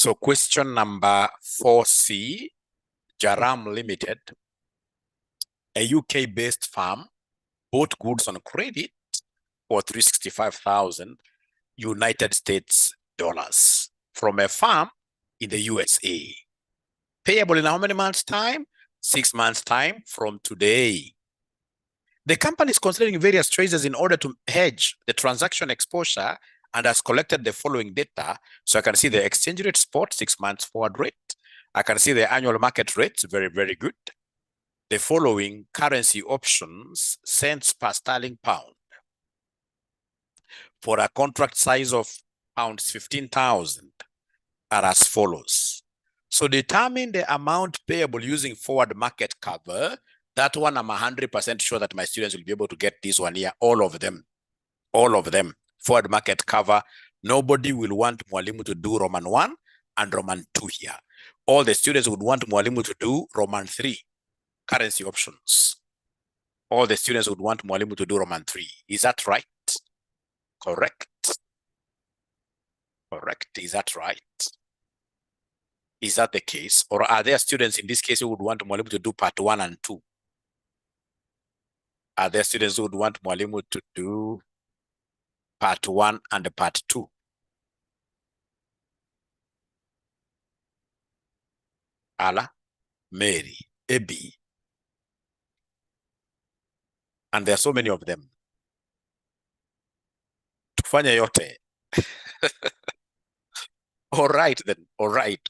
So question number 4C, Jaram Limited, a UK-based firm, bought goods on credit for 365,000 United States dollars from a firm in the USA. Payable in how many months' time? 6 months' time from today. The company is considering various choices in order to hedge the transaction exposure and has collected the following data. So I can see the exchange rate spot, 6 months forward rate. I can see the annual market rates, very, very good. The following currency options, cents per sterling pound. For a contract size of pounds 15,000 are as follows. So determine the amount payable using forward market cover. That one I'm 100% sure that my students will be able to get this one here, all of them. Forward market cover. Nobody will want Mwalimu to do Roman 1 and Roman 2 here. All the students would want Mwalimu to do Roman 3, currency options. All the students would want Mwalimu to do Roman 3. Is that right? Correct. Correct. Is that right? Is that the case? Or are there students in this case who would want Mwalimu to do part 1 and 2? Are there students who would want Mwalimu to do part 1 and part 2? Ala, Mary, Ebi. And there are so many of them. Tufanya yote. All right then. All right.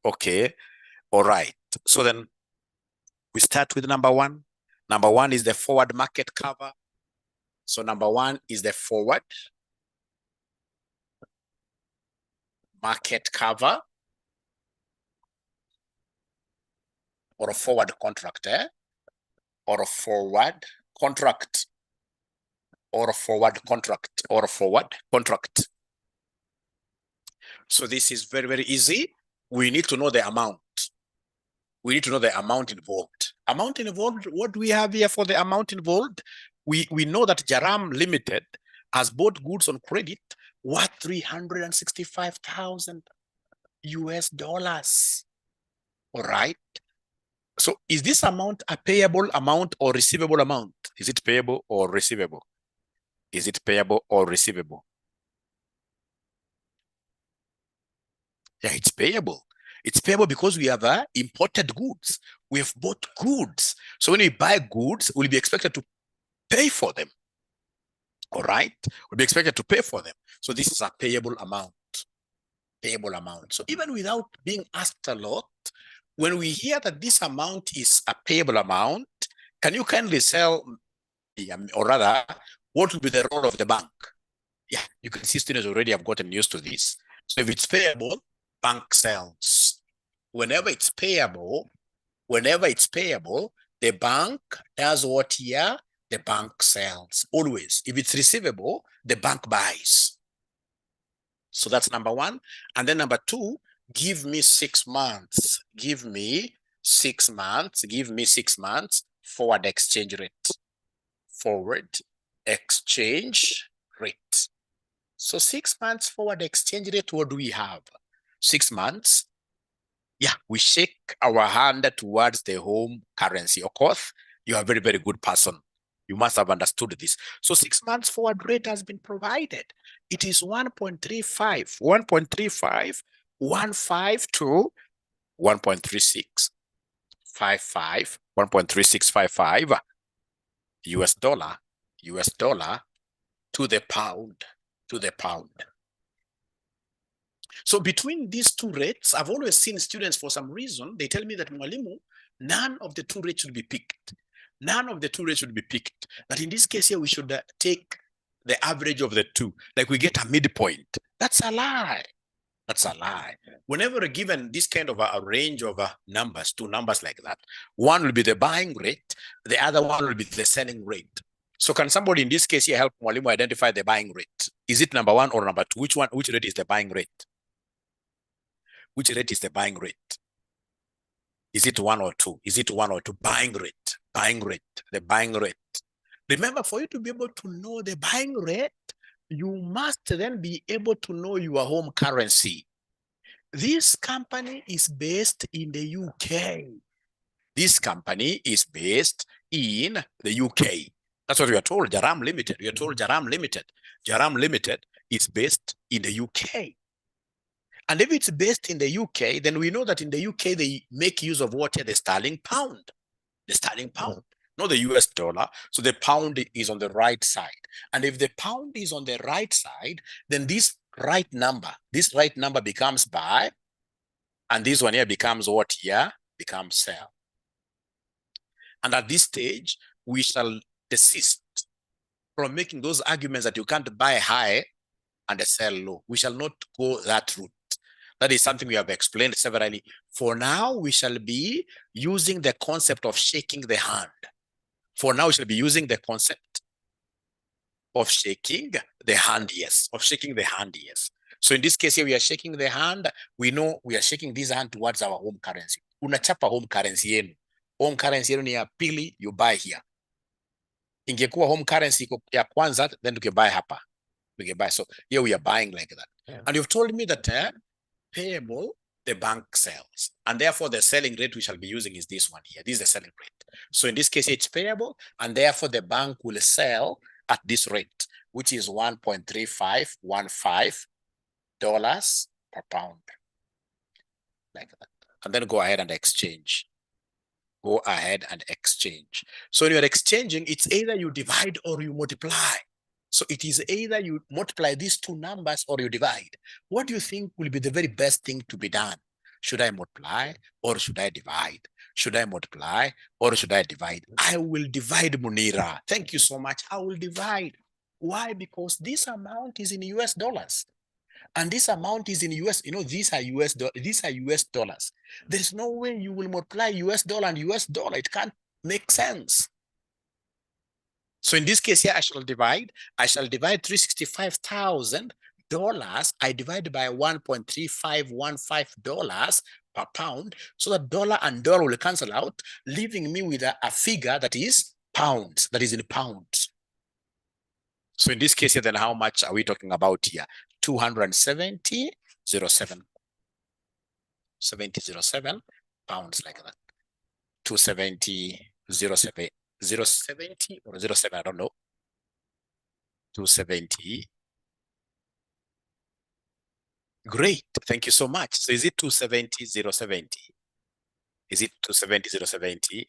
Okay. All right. So then we start with number 1. Number 1 is the forward market cover. So number 1 is the forward market cover or a forward contract, or a forward contract, or a forward contract, or a forward contract. So this is very, very easy. We need to know the amount. We need to know the amount involved. Amount involved, what do we have here for the amount involved? We know that Jaram Limited has bought goods on credit worth 365,000 US dollars. All right. So is this amount a payable amount or receivable amount? Is it payable or receivable? Is it payable or receivable? Yeah, it's payable. It's payable because we have imported goods. We have bought goods. So when we buy goods, we'll be expected to pay for them. All right? We'll be expected to pay for them. So this is a payable amount. Payable amount. So even without being asked a lot, when we hear that this amount is a payable amount, can you kindly tell, or rather, what will be the role of the bank? Yeah, you can see students already have gotten used to this. So if it's payable, bank sells. Whenever it's payable, the bank does what here? The bank sells. Always. If it's receivable, the bank buys. So that's number 1. And then number 2, give me 6 months. Give me 6 months. Give me 6 months forward exchange rate. Forward exchange rate. So 6 months forward exchange rate, what do we have? 6 months. Yeah, we shake our hand towards the home currency. Of course, you are a very, very good person. You must have understood this. So 6 months forward rate has been provided. It is 1.35, 1.35, 152, 1.36, 55, 1.3655 US dollar to the pound, So between these two rates, I've always seen students, for some reason, they tell me that Mwalimu, none of the two rates should be picked. None of the two rates should be picked. But in this case here, we should take the average of the two. Like we get a midpoint. That's a lie. That's a lie. Whenever we're given this kind of a range of numbers, 2 numbers like that, one will be the buying rate, the other one will be the selling rate. So can somebody in this case here help Mwalimu identify the buying rate? Is it number 1 or number 2? Which rate is the buying rate? Which rate is the buying rate? Is it 1 or 2? Is it 1 or 2? Buying rate, the buying rate. Remember, for you to be able to know the buying rate, you must then be able to know your home currency. This company is based in the UK. This company is based in the UK. That's what we are told, Jaram Limited. We are told Jaram Limited. Jaram Limited is based in the UK. And if it's based in the UK, then we know that in the UK, they make use of what? The sterling pound. The sterling pound, not the US dollar. So the pound is on the right side. And if the pound is on the right side, then this right number becomes buy. And this one here becomes what here? Becomes sell. And at this stage, we shall desist from making those arguments that you can't buy high and sell low. We shall not go that route. That is something we have explained severally. For now, we shall be using the concept of shaking the hand. For now, we shall be using the concept of shaking the hand, yes. Of shaking the hand, yes. So in this case here, we are shaking the hand. We know we are shaking this hand towards our home currency. Unachapa home currency yenu. Home currency yenu ni ya pili, you buy here. Ingekuwa home currency ya kwanza, then you can buy hapa. We can buy. So here we are buying like that. Yeah. And you've told me that payable, the bank sells. And therefore the selling rate we shall be using is this one here. This is the selling rate. So in this case, it's payable. And therefore the bank will sell at this rate, which is $1.3515 per pound. Like that. And then go ahead and exchange. Go ahead and exchange. So when you're exchanging, it's either you divide or you multiply. So it is either you multiply these two numbers or you divide. What do you think will be the very best thing to be done? Should I multiply or should I divide? Should I multiply or should I divide? I will divide, Munira. Thank you so much. I will divide. Why? Because this amount is in US dollars. And this amount is in US, these are US dollars. There's no way you will multiply US dollar and US dollar. It can't make sense. So in this case here, I shall divide $365,000. I divide by $1.3515 per pound, so that dollar and dollar will cancel out, leaving me with a figure that is pounds, that is in pounds. So in this case here, then how much are we talking about here? 270.07 pounds, like that. 270.07 070 or 07, I don't know. 270. Great, thank you so much. So is it 270.070? Is it 270.070?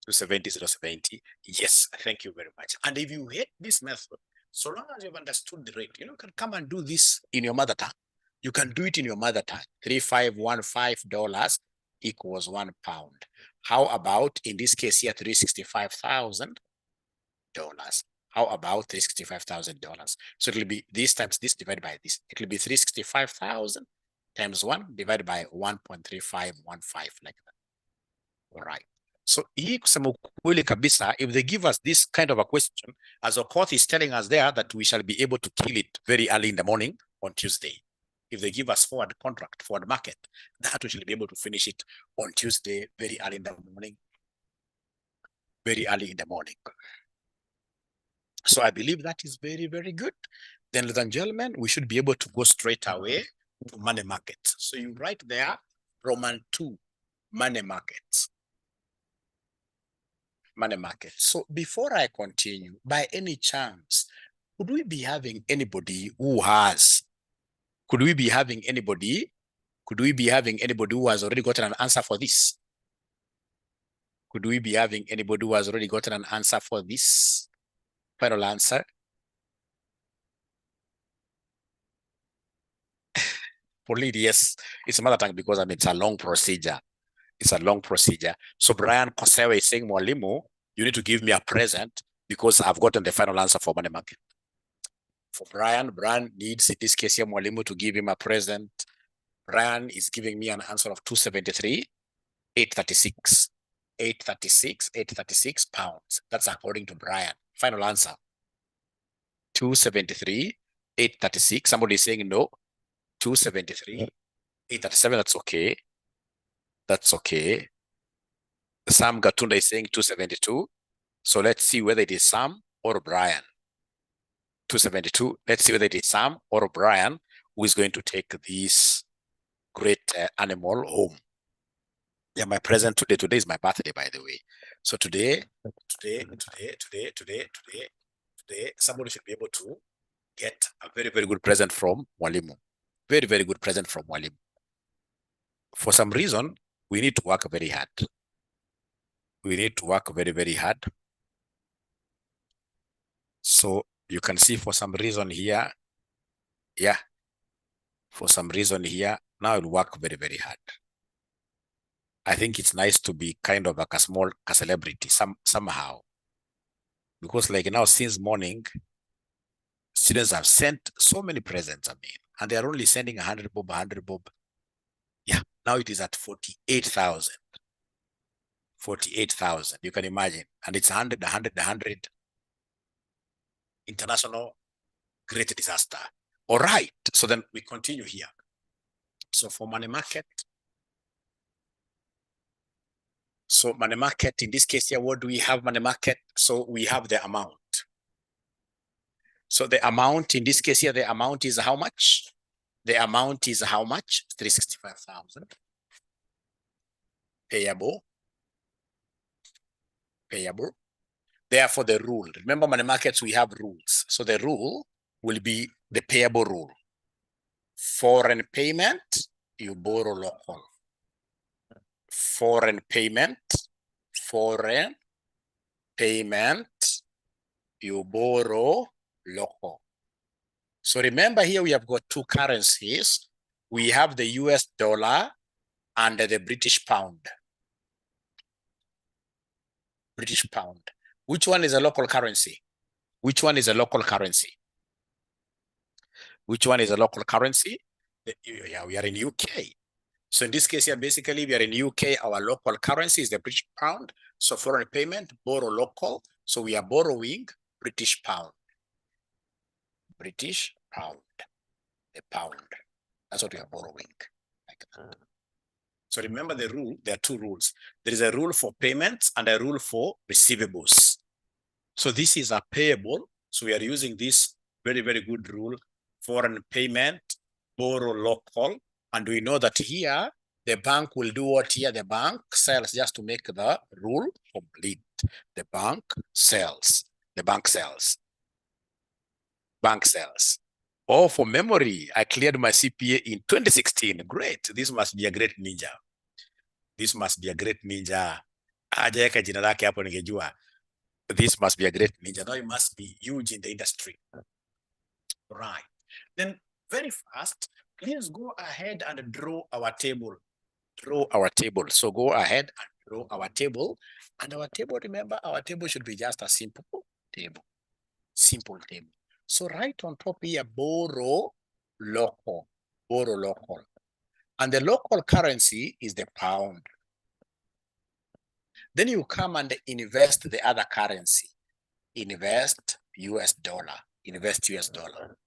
270.070? Yes, thank you very much. And if you hate this method, so long as you've understood the rate, you can come and do this in your mother tongue. You can do it in your mother tongue. $3,515 equals 1 pound. How about, in this case here, $365,000? How about $365,000? So it will be this times this divided by this. It will be 365,000 times 1 divided by 1.3515, like that. All right. So hii kusema ukweli kabisa, if they give us this kind of a question, as Okoth is telling us there that we shall be able to kill it very early in the morning on Tuesday. If they give us forward market, that we shall be able to finish it on Tuesday, very early in the morning. Very early in the morning. So I believe that is very, very good. Then, ladies and gentlemen, we should be able to go straight away to money markets. So you write there, Roman 2, money markets. Money market. So before I continue, by any chance, could we be having anybody who has who has already gotten an answer for this? Could we be having anybody who has already gotten an answer for this? Final answer. For lead, yes, it's a mother tongue because it's a long procedure. It's a long procedure. So Brian Kosewe is saying, Mwalimu, you need to give me a present because I've gotten the final answer for money market. For Brian needs, in this case here, Mwalimu to give him a present. Brian is giving me an answer of 836 pounds. That's according to Brian. Final answer. 273,836. Somebody is saying no. 273,837. That's okay. That's okay. Sam Gatunda is saying 272. So let's see whether it is Sam or Brian. 272. Let's see whether it is Sam or Brian who is going to take this great animal home. Yeah, my present today. Today is my birthday, by the way. So today, somebody should be able to get a very, very good present from Mwalimu. Very, very good present from Mwalimu. For some reason, we need to work very hard. We need to work very, very hard. So you can see for some reason here, yeah, for some reason here, now it'll work very, very hard. I think it's nice to be kind of like a celebrity somehow. Because like now since morning, students have sent so many presents, I mean, and they are only sending 100 bob, 100 bob. Yeah, now it is at 48,000. 48,000, you can imagine. And it's 100, 100, 100. International great disaster. All right, so then we continue here. So for money market, so money market, in this case here, what do we have money market? So we have the amount. So the amount, in this case here, the amount is how much? The amount is how much? 365,000. Payable. Payable. Therefore, the rule. Remember, money markets, we have rules. So the rule will be the payable rule. Foreign payment, you borrow local. Foreign payment, you borrow local. So remember here we have got two currencies. We have the US dollar and the British pound. British pound. Which one is a local currency? Which one is a local currency? Which one is a local currency? Yeah, we are in UK. So in this case here, basically we are in UK, our local currency is the British pound. So foreign payment, borrow local. So we are borrowing British pound. British pound, the pound. That's what we are borrowing. Like that. So remember the rule, there are two rules. There is a rule for payments and a rule for receivables. So this is a payable. So we are using this very, very good rule, foreign payment, borrow local. And we know that here, the bank will do what here? The bank sells, just to make the rule complete. The bank sells. The bank sells. Bank sells. Oh, for memory, I cleared my CPA in 2016. Great. This must be a great ninja. This must be a great ninja. Ajaweka jina lake hapo ningejua. This must be a great ninja. Now it must be huge in the industry. Right. Then very fast, please go ahead and draw our table. Draw our table. So go ahead and draw our table. And our table, remember, our table should be just a simple table. Simple table. So right on top here, borrow local. Borrow local. And the local currency is the pound. Then you come and invest the other currency. Invest US dollar. Invest US dollar.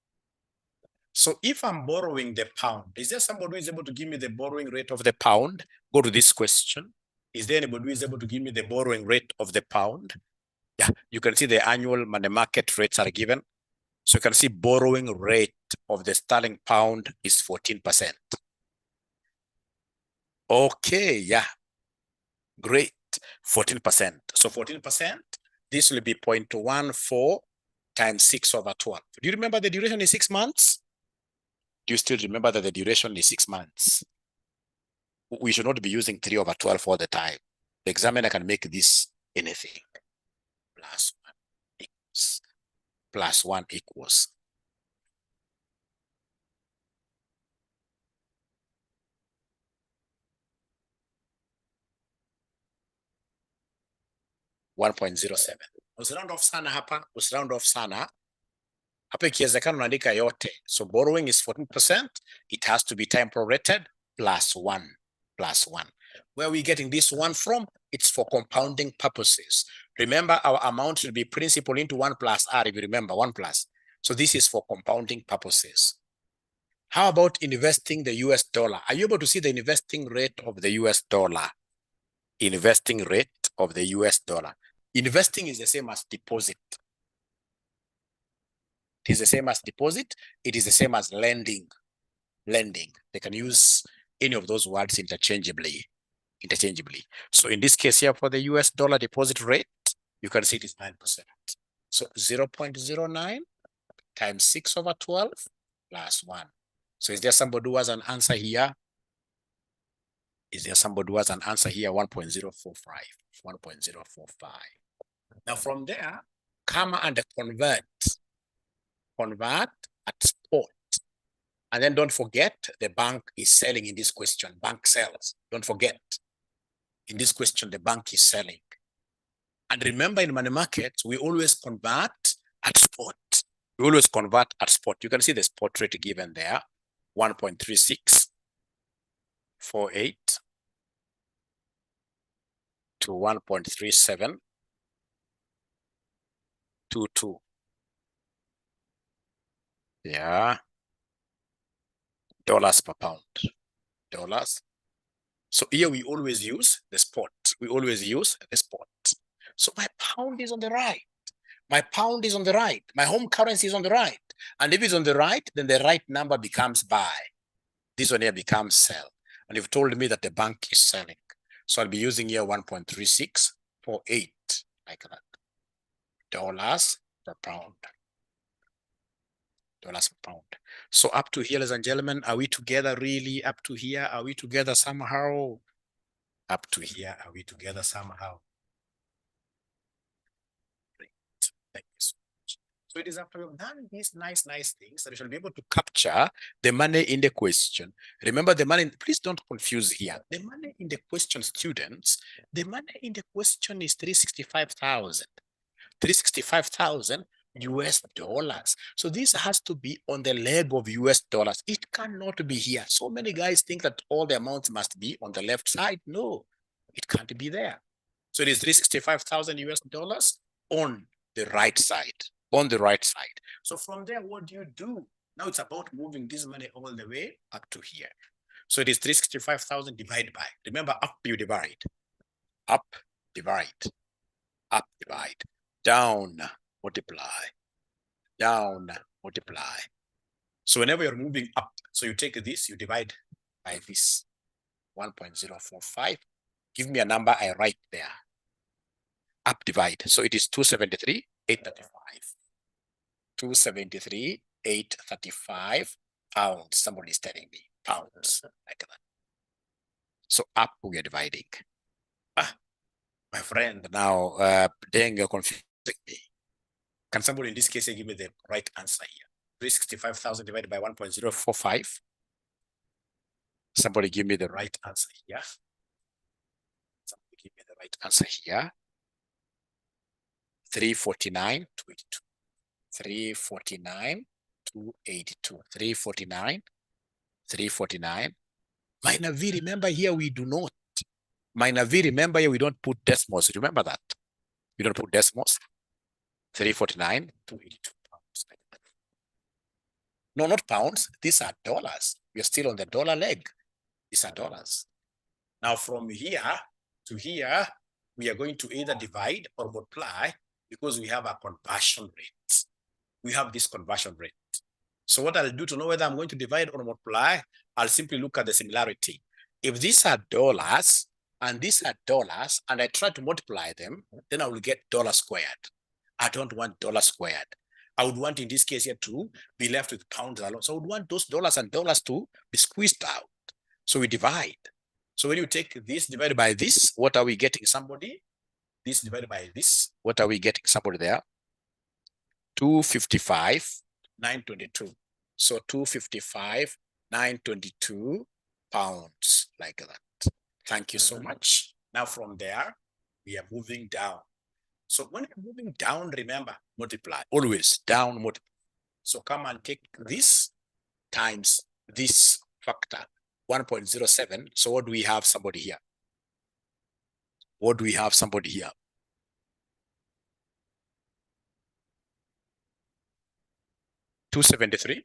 So if I'm borrowing the pound, is there somebody who is able to give me the borrowing rate of the pound? Go to this question. Is there anybody who is able to give me the borrowing rate of the pound? Yeah, you can see the annual money market rates are given. So you can see borrowing rate of the sterling pound is 14%. Okay, yeah, great, 14%. So 14%, this will be 0.14 times 6/12. Do you remember the duration is 6 months? Do you still remember that the duration is 6 months? We should not be using 3/12 all the time. The examiner can make this anything. Plus 1 equals. Plus 1 equals. $1.07. Usiround off sana hapa, usiround off sana. Hapa ikiwezekana unaandika yote. So borrowing is 14%. It has to be time prorated plus 1. Plus 1. Where are we getting this one from? It's for compounding purposes. Remember, our amount should be principal into 1 plus R, if you remember, 1 plus. So this is for compounding purposes. How about investing the US dollar? Are you able to see the investing rate of the US dollar? Investing rate of the US dollar. Investing is the same as deposit. It is the same as deposit. It is the same as lending. lending. They can use any of those words interchangeably. So in this case here, for the US dollar deposit rate, you can see it is 9%. So 0.09 times 6 over 12 plus 1. So is there somebody who has an answer here? Is there somebody who has an answer here? 1.045. 1.045. Now from there, come and convert. Convert at spot. And then don't forget, the bank is selling in this question. Bank sells. Don't forget. In this question, the bank is selling. And remember, in money markets, we always convert at spot. We always convert at spot. You can see the spot rate given there, 1.3648 to 1.3722. Yeah. Dollars per pound. Dollars. So here we always use the spot. We always use the spot. So my pound is on the right. My pound is on the right. My home currency is on the right. And if it's on the right, then the right number becomes buy. This one here becomes sell. And you've told me that the bank is selling. So I'll be using here 1.3648, like that. Dollars per pound. Dollars per pound. So up to here, ladies and gentlemen, are we together really? Up to here, are we together somehow? Up to here, are we together somehow? Great. Thank you so much. So it is after we've done these nice things that we shall be able to capture the money in the question. Remember the money, please don't confuse here. The money in the question, students, the money in the question is 365,000. 365,000 US dollars. So this has to be on the leg of US dollars. It cannot be here. So many guys think that all the amounts must be on the left side. No, it can't be there. So it is 365,000 US dollars on the right side. On the right side. So from there, what do? Now it's about moving this money all the way up to here. So it is 365,000 divided by. Remember, up you divide. Up, divide. Up, divide. Down, multiply. Down, multiply. So whenever you're moving up, so you take this, you divide by this 1.045. Give me a number I write there. Up, divide. So it is 273,835. 273,835 pounds. Somebody is telling me pounds, like that. So up we are dividing. My friend, now then you're confusing me. Can somebody in this case give me the right answer here? 365,000 divided by 1.045. Somebody give me the right answer here. Somebody give me the right answer here. 349,282. 349,282. 349. Minor V, remember here we do not. Minor V, remember here we don't put decimals. Remember that. We don't put decimals. 349,282 pounds. No, not pounds. These are dollars. We are still on the dollar leg. These are dollars. Now from here to here, we are going to either divide or multiply because we have a conversion rate. We have this conversion rate. So what I'll do to know whether I'm going to divide or multiply, I'll simply look at the similarity. If these are dollars and these are dollars and I try to multiply them, then I will get dollar squared. I don't want dollar squared. I would want in this case here to be left with pounds alone. So I would want those dollars and dollars to be squeezed out. So we divide. So when you take this divided by this, what are we getting somebody? This divided by this, what are we getting somebody there? 255,922. So 255,922 pounds, like that. Thank you so much. Now from there, we are moving down. So when you're moving down, remember, multiply, always down, multiply. So come and take this times this factor, 1.07. So what do we have somebody here? What do we have somebody here? 273,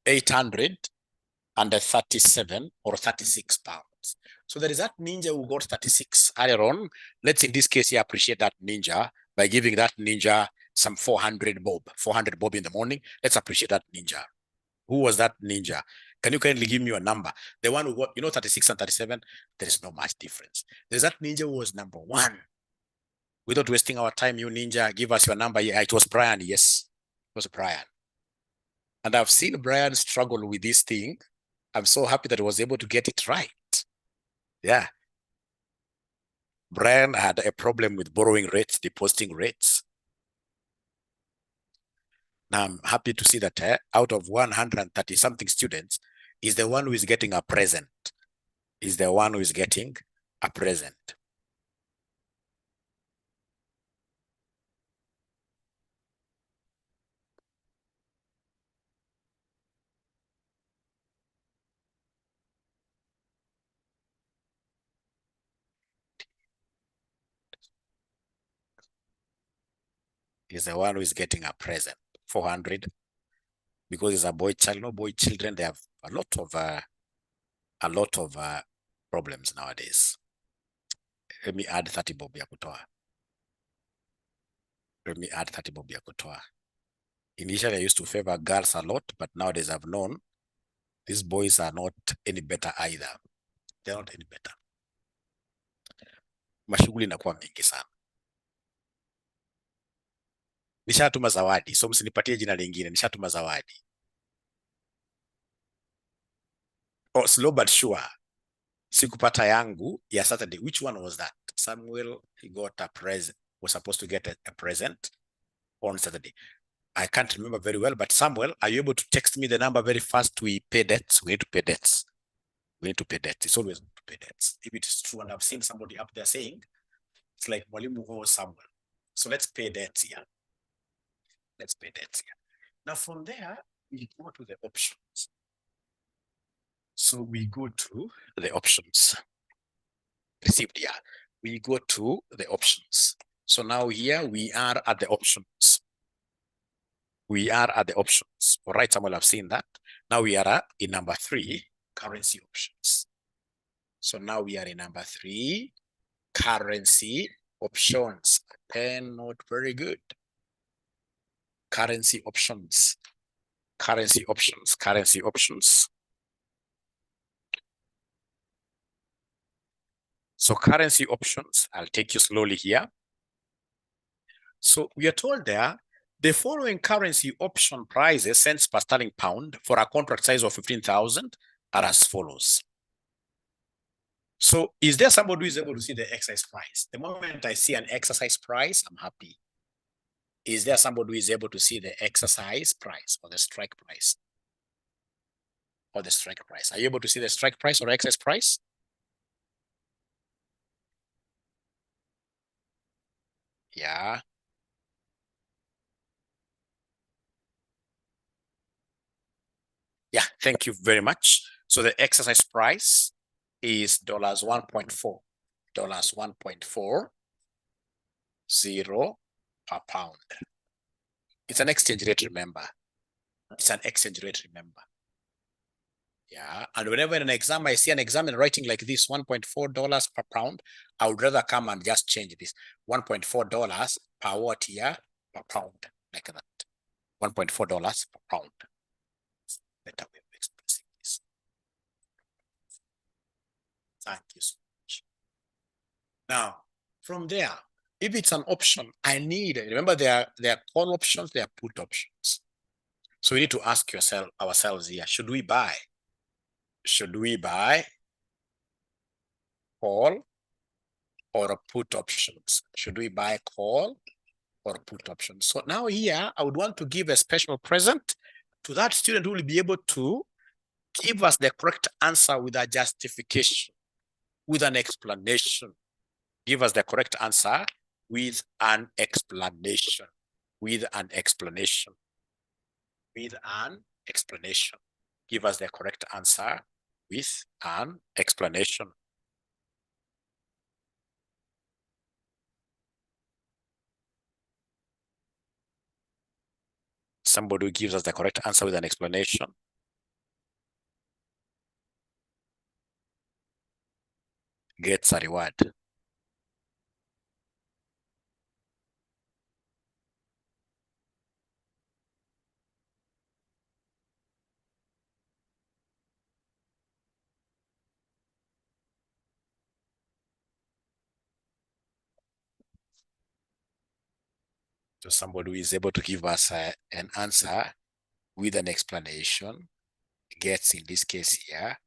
837 or 36 pounds. So there is that ninja who got 36 earlier on. Let's in this case here appreciate that ninja by giving that ninja some 400 bob in the morning. Let's appreciate that ninja. Who was that ninja? Can you kindly give me your number? The one who got, 36 and 37, there is no much difference. There's that ninja who was number one. Without wasting our time, you ninja, give us your number. Yeah, it was Brian, yes. It was Brian. And I've seen Brian struggle with this thing. I'm so happy that he was able to get it right. Yeah. Brian had a problem with borrowing rates, depositing rates. Now I'm happy to see that out of 130 something students, is the one who is getting a present. Is the one who is getting a present. Is the one who is getting a present. 400, because it's a boy child. No, boy children, they have a lot of problems nowadays. Let me add 30 bob ya kutoa. Let me add 30 bob ya kutoa. Initially, I used to favor girls a lot, but nowadays I've known these boys are not any better either. They're not any better. Mashughuli inakuwa mingi sana. Nishatuma zawadi, so msinipatie jina lingine. Nishatuma zawadi. Oh, slow but sure. Sikupata yangu ya Saturday. Which one was that? Samuel, he got a present, was supposed to get a present on Saturday. I can't remember very well, but Samuel, are you able to text me the number very fast? We pay debts. We need to pay debts. We need to pay debts. It's always good to pay debts. If it is true, and I've seen somebody up there saying, it's like Mwalimu or Samuel. So let's pay debts here. Let's pay debts here. Now from there, we go to the options. So we go to the options. Received here. We go to the options. So now here we are at the options. We are at the options. All right, Samuel, I've seen that. Now we are in number 3, currency options. So now we are in number 3, currency options. Pen note, very good. Currency options. Currency options. Currency options. So currency options, I'll take you slowly here. So we are told there, the following currency option prices cents per sterling pound for a contract size of 15,000 are as follows. So is there somebody who is able to see the exercise price? The moment I see an exercise price, I'm happy. Is there somebody who is able to see the exercise price or the strike price? Or the strike price? Are you able to see the strike price or exercise price? Yeah. Yeah, thank you very much. So the exercise price is $1.4. $1.40 per pound. It's an exchange rate, remember. It's an exchange rate, remember. Yeah, and whenever in an exam, I see an examiner writing like this, $1.4 per pound, I would rather come and just change this. $1.4 per what here? Per pound, like that. $1.4 per pound. Better way of expressing this. Thank you so much. Now, from there, if it's an option, I need, remember there are call options, there are put options. So we need to ask ourselves here, should we buy? Should we buy call or put options? Should we buy call or put options? So now here, I would want to give a special present to that student who will be able to give us the correct answer with a justification, with an explanation. Give us the correct answer with an explanation, with an explanation, with an explanation. Give us the correct answer with an explanation. Somebody who gives us the correct answer with an explanation gets a reward. So somebody who is able to give us an answer with an explanation gets, in this case here,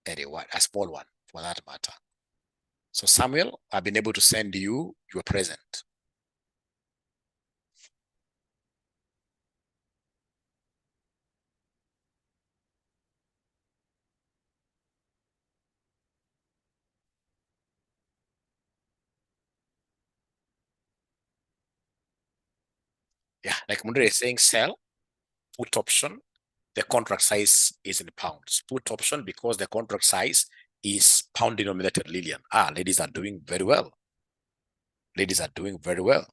a reward, a small one for that matter. So Samuel, I've been able to send you your present. Yeah, like Mundre is saying, sell, put option, the contract size is in pounds. Put option because the contract size is pound denominated, Lillian. Ladies are doing very well. Ladies are doing very well.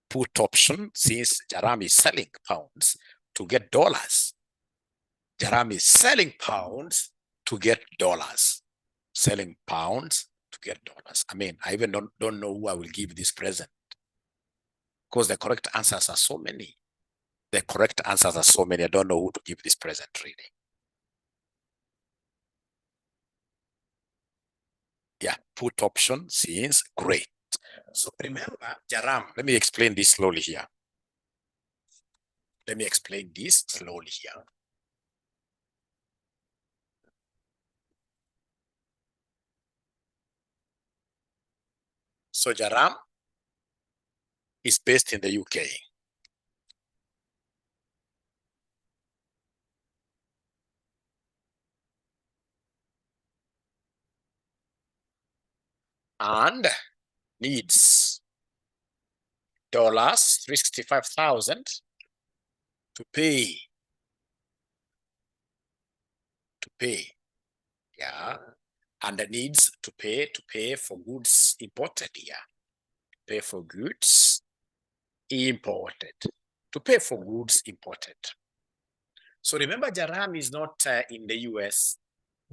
Put option, since Jaram is selling pounds to get dollars. Jaram is selling pounds to get dollars. Selling pounds to get dollars. I mean, I even don't know who I will give this present, because the correct answers are so many. The correct answers are so many. I don't know who to give this present, really. Yeah, put option seems great. So remember, Jaram, let me explain this slowly here. Let me explain this slowly here. So Jaram is based in the UK. And needs dollars 365,000 to pay. Yeah. And needs to pay for goods imported here. Pay for goods imported. To pay for goods imported. So remember, Jaram is not in the US.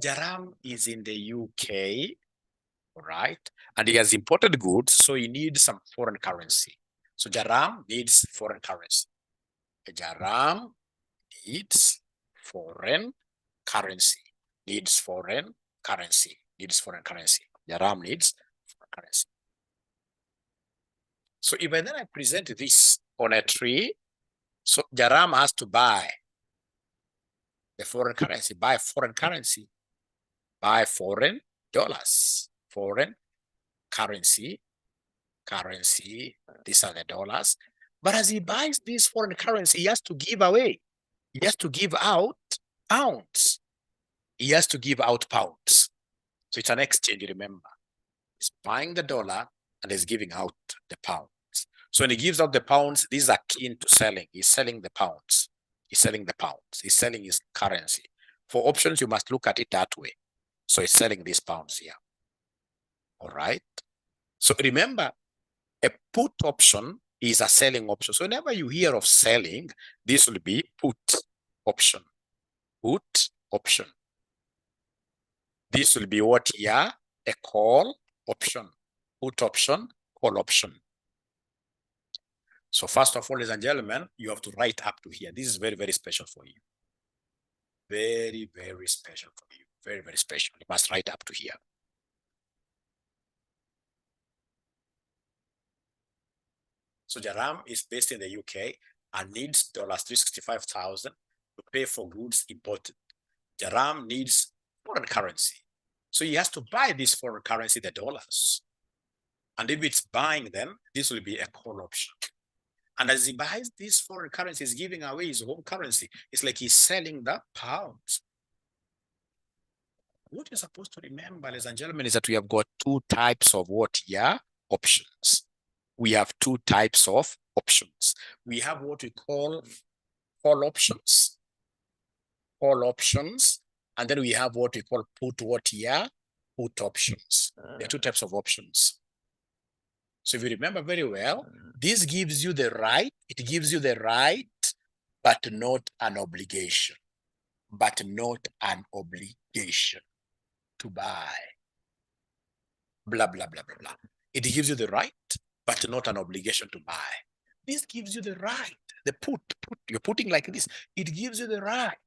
Jaram is in the UK, right? And he has imported goods, so he needs some foreign currency. So Jaram needs foreign currency. Jaram needs foreign currency. Needs foreign currency. Needs foreign currency. Jaram needs foreign currency. So if I then present this on a tree, so Jaram has to buy the foreign currency, buy foreign currency, buy foreign dollars, foreign currency, these are the dollars. But as he buys this foreign currency, he has to give away. He has to give out pounds. He has to give out pounds. So it's an exchange, remember. He's buying the dollar and he's giving out the pounds. So when he gives out the pounds, these are akin to selling. He's selling the pounds. He's selling the pounds. He's selling his currency. For options, you must look at it that way. So he's selling these pounds here. All right. So remember, a put option is a selling option. So whenever you hear of selling, this will be put option. Put option. This will be what here? A call option. Put option, call option. So first of all, ladies and gentlemen, you have to write up to here. This is very, very special for you. Very, very special for you. Very, very special. You must write up to here. So Jaram is based in the UK and needs $365,000 to pay for goods imported. Jaram needs foreign currency. So he has to buy this foreign currency, the dollars. And if it's buying them, this will be a call option. And as he buys this foreign currency, he's giving away his home currency. It's like he's selling the pounds. What you're supposed to remember, ladies and gentlemen, is that we have got two types of what here? Options. We have two types of options. We have what we call call options. Call options. And then we have what we call put what here? Put options. There are two types of options. So if you remember very well, this gives you the right, it gives you the right, but not an obligation. But not an obligation to buy. Blah, blah, blah, blah, blah. It gives you the right, but not an obligation to buy. This gives you the right. The put, you're putting like this. It gives you the right,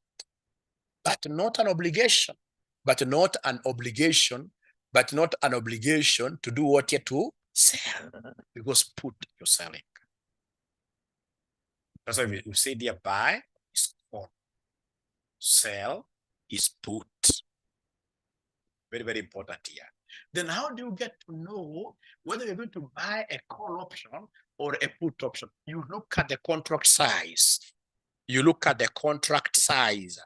but not an obligation. But not an obligation, but not an obligation to do what you to Sell, because put you're selling. That's why we say there buy is call, sell is put. Very, very important here. Then how do you get to know whether you're going to buy a call option or a put option? You look at the contract size. You look at the contract size.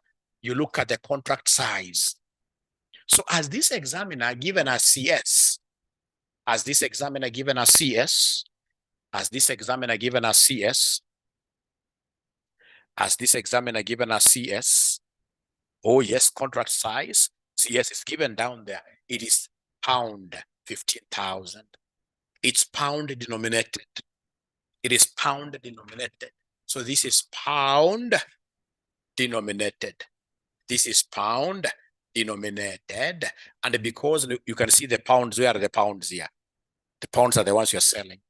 You look at the contract size. So as this examiner given a CS, as this examiner given a CS, as this examiner given a CS, as this examiner given a CS, oh yes, contract size, CS is given down there. It is pound 15,000. It's pound denominated. It is pound denominated. So this is pound denominated. This is pound denominated. And because you can see the pounds, where are the pounds here? The pounds are the ones you're selling.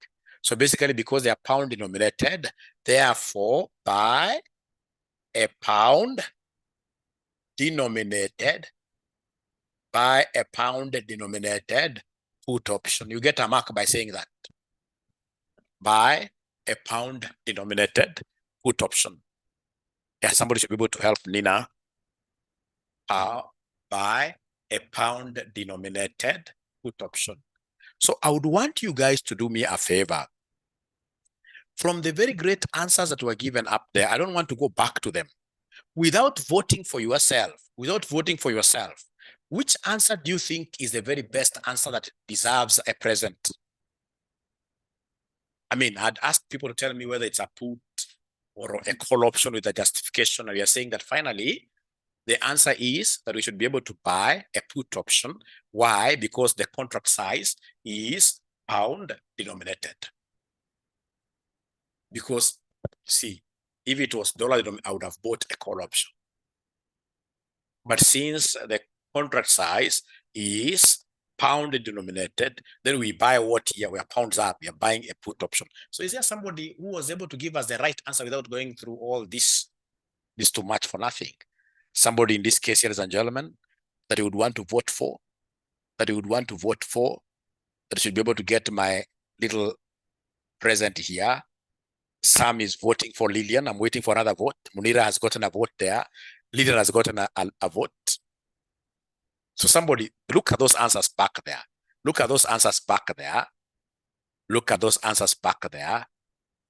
So basically, because they are pound denominated, therefore, buy a pound denominated, buy a pound denominated put option. You get a mark by saying that. Buy a pound denominated put option. Yeah, somebody should be able to help Nina. Buy a pound denominated put option. So I would want you guys to do me a favor. From the very great answers that were given up there, I don't want to go back to them. Without voting for yourself, which answer do you think is the very best answer that deserves a present? I mean, I'd ask people to tell me whether it's a put or a call option with a justification. And we are saying that finally, the answer is that we should be able to buy a put option. Why? Because the contract size is pound denominated. Because, see, if it was dollar, I would have bought a call option. But since the contract size is pound denominated, then we buy what here? We are pounds up. We are buying a put option. So is there somebody who was able to give us the right answer without going through all this? This too much for nothing. Somebody in this case, ladies and gentlemen, that you would want to vote for, that should be able to get my little present here. Sam is voting for Lillian. I'm waiting for another vote. Munira has gotten a vote there. Lillian has gotten a vote. So somebody, look at those answers back there. Look at those answers back there. Look at those answers back there.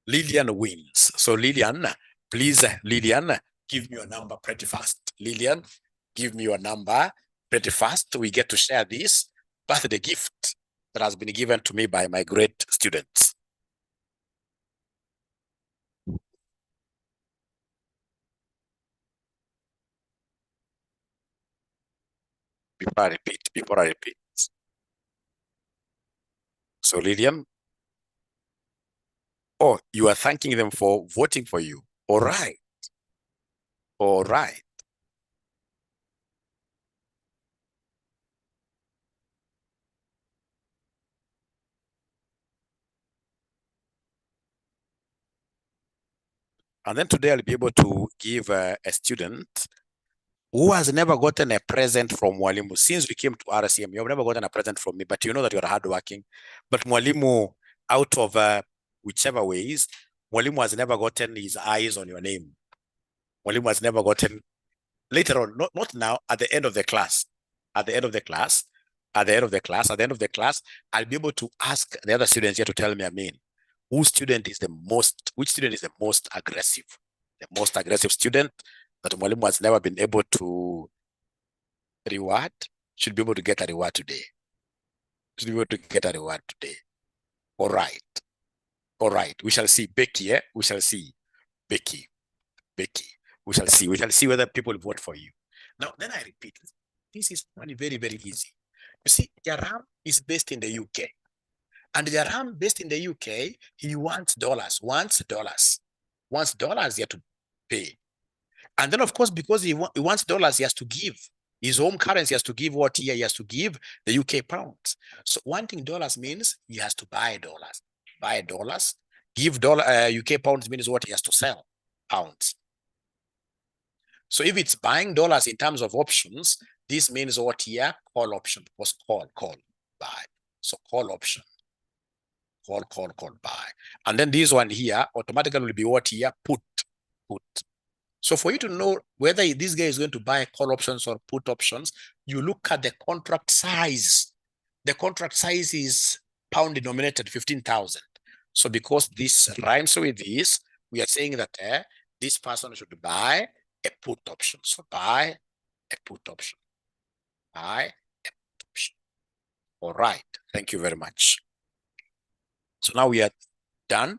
Lillian wins. So Lillian, please, Lillian, give me your number pretty fast. Lillian, give me your number pretty fast. We get to share this birthday gift that has been given to me by my great students. Before I repeat. So Lillian, oh, you are thanking them for voting for you. All right. All right. And then today I'll be able to give a student who has never gotten a present from Mwalimu. Since we came to RCM, you have never gotten a present from me, but you know that you're hardworking. But Mwalimu, out of whichever ways, Mwalimu has never gotten his eyes on your name. Mwalimu has never gotten, later on, not now, at the end of the class. At the end of the class, I'll be able to ask the other students here to tell me, I mean, which student is the most aggressive? The most aggressive student that Mwalimu has never been able to reward should be able to get a reward today. All right. All right. We shall see Becky. We shall see Becky. We shall see whether people vote for you. Now, then I repeat, this is very, very easy. You see, Jaram is based in the UK. And Jaram based in the UK, he wants dollars, wants dollars he has to pay. And then, of course, because he wants dollars, he has to give his home currency, has to give what year? He has to give the UK pounds. So wanting dollars means he has to buy dollars. Give UK pounds means what? He has to sell pounds. So if it's buying dollars in terms of options, this means what here? Call option was call, buy. So call option. call, buy. And then this one here automatically will be what here? Put. So for you to know whether this guy is going to buy call options or put options, you look at the contract size. The contract size is pound denominated 15,000. So because this rhymes with this, we are saying that this person should buy a put option. So buy a put option. Buy a put option. All right. Thank you very much. So now we are done.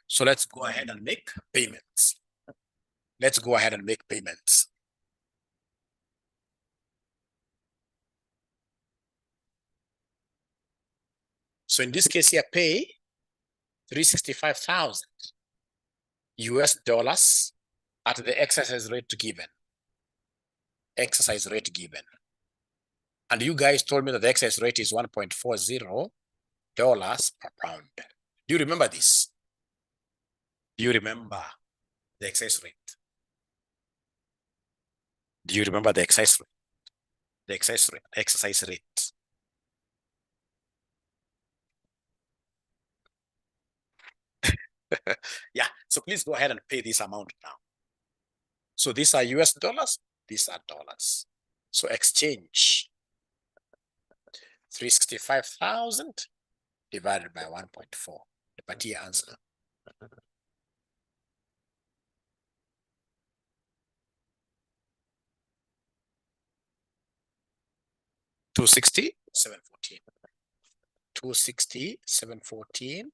So let's go ahead and make payments. Let's go ahead and make payments. So in this case here, pay 365,000 US dollars at the exercise rate given. Exercise rate given. And you guys told me that the exercise rate is $1.40 per pound. Do you remember this? Do you remember the exercise rate? Do you remember the exercise rate? The exercise rate. Yeah, so please go ahead and pay this amount now. So these are US dollars, these are dollars. So exchange 365,000 divided by 1.4. The party answer. $260,714. $260,714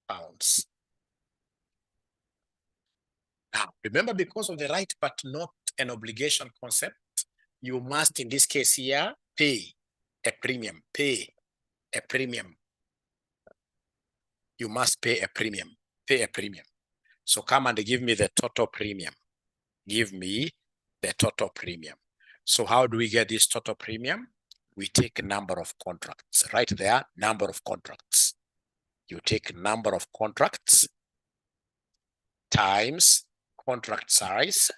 pounds. Now, remember, because of the right but not an obligation concept, you must, in this case here, pay a premium. Pay a premium. You must pay a premium. Pay a premium. So come and give me the total premium. Give me the total premium. So how do we get this total premium? We take number of contracts. Right there, number of contracts. You take number of contracts times contract size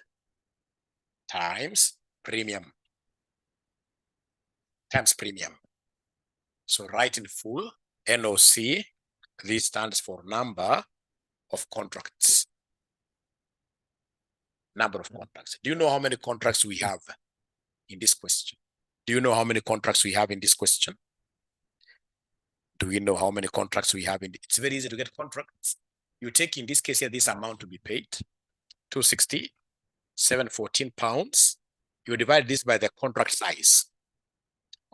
times premium. Times premium. So write in full, NOC, this stands for number of contracts. Number of contracts. Do you know how many contracts we have in this question? Do you know how many contracts we have in this question? Do we know how many contracts we have in it's very easy to get contracts. You take, in this case here, this amount to be paid, 260,714 pounds. You divide this by the contract size.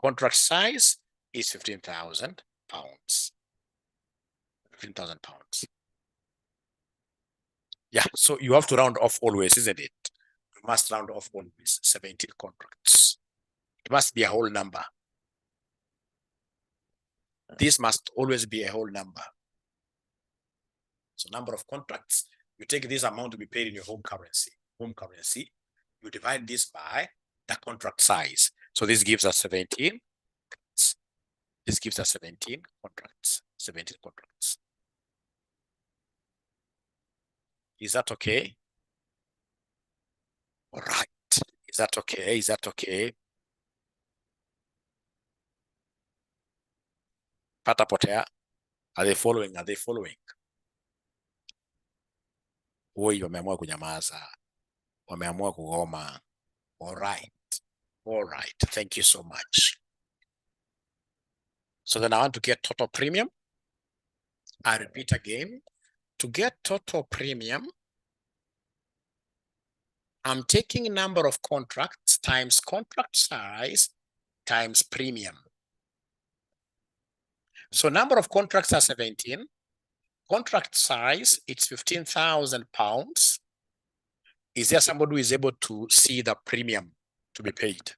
Contract size is 15,000 pounds. 15,000 pounds. Yeah, so you have to round off always, isn't it? You must round off always. 17 contracts. It must be a whole number. This must always be a whole number. So number of contracts, you take this amount to be paid in your home currency. Home currency, you divide this by the contract size. So this gives us 17. This gives us 17 contracts. 17 contracts. Is that okay? All right. Is that okay? Is that okay? Pata potea. Are they following? Are they following? Woi, wameamua kunyamaza. Wameamua kugoma. All right. All right. Thank you so much. So then I want to get total premium. I repeat again. To get total premium, I'm taking number of contracts times contract size times premium. So number of contracts are 17. Contract size, it's 15,000 pounds. Is there somebody who is able to see the premium to be paid?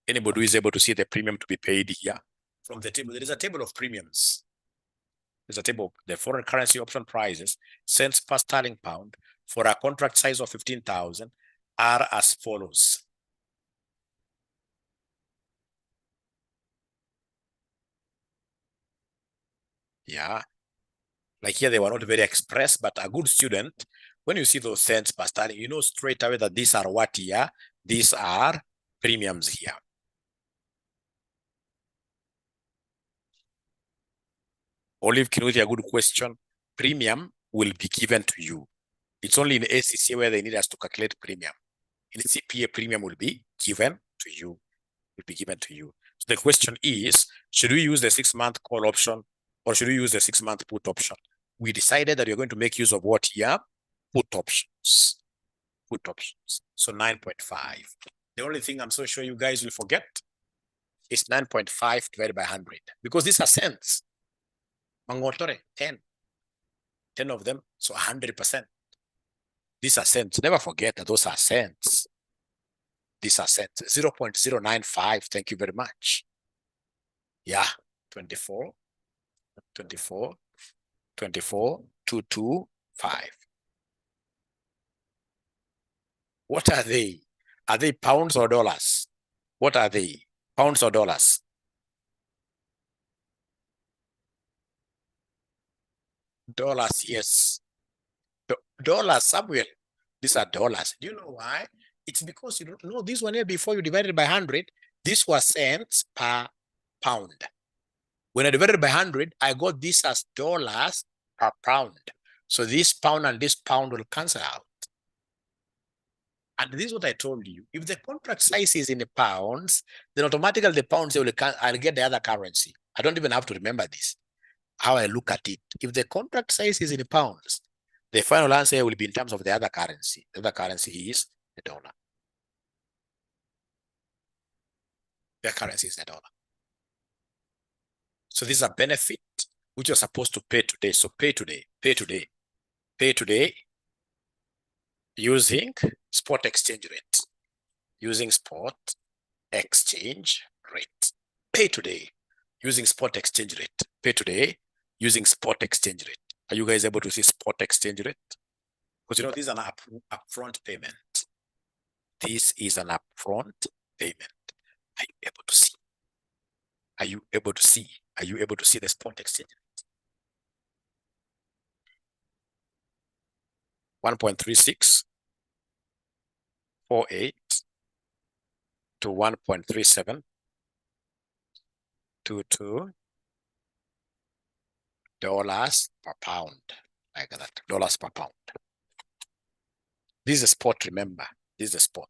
Anybody who is able to see the premium to be paid here? From the table, there is a table of premiums. There's a table, the foreign currency option prices, cents per sterling pound for a contract size of 15,000 are as follows. Yeah. Like here, they were not very expressed, but a good student, when you see those cents per sterling, you know straight away that these are what here? These are premiums here. Olive Kinuthi, a good question. Premium will be given to you. It's only in ACCA where they need us to calculate premium. In CPA, premium will be given to you. Will be given to you. So the question is, should we use the 6-month call option or should we use the 6-month put option? We decided that we're going to make use of what here? Put options. Put options. So 9.5. The only thing I'm so sure you guys will forget is 9.5 divided by 100 because these are cents. Mangotore, 10. 10 of them, so 100%. These are cents. Never forget that those are cents. These are cents. 0.095. Thank you very much. Yeah, 24, 24, 24, 225. What are they? Are they pounds or dollars? What are they? Pounds or dollars? Dollars, yes. Dollars, Samuel. These are dollars. Do you know why? It's because you don't know this one here before you divided by 100. This was cents per pound. When I divided by 100, I got this as dollars per pound. So this pound and this pound will cancel out. And this is what I told you. If the contract size is in pounds, then automatically the pounds will I'll get the other currency. I don't even have to remember this. How I look at it. If the contract size is in pounds, the final answer will be in terms of the other currency. The other currency is the dollar. The currency is the dollar. So this is a benefit which you're supposed to pay today. So pay today, pay today, pay today using spot exchange rate. Using spot exchange rate. Pay today using spot exchange rate. Pay today using spot exchange rate. Are you guys able to see spot exchange rate? Because you know, this is an upfront payment. This is an upfront payment. Are you able to see? Are you able to see? Are you able to see the spot exchange rate? 1.3648 to 1.3722 dollars per pound, like that, dollars per pound. This is a spot, remember, this is a spot.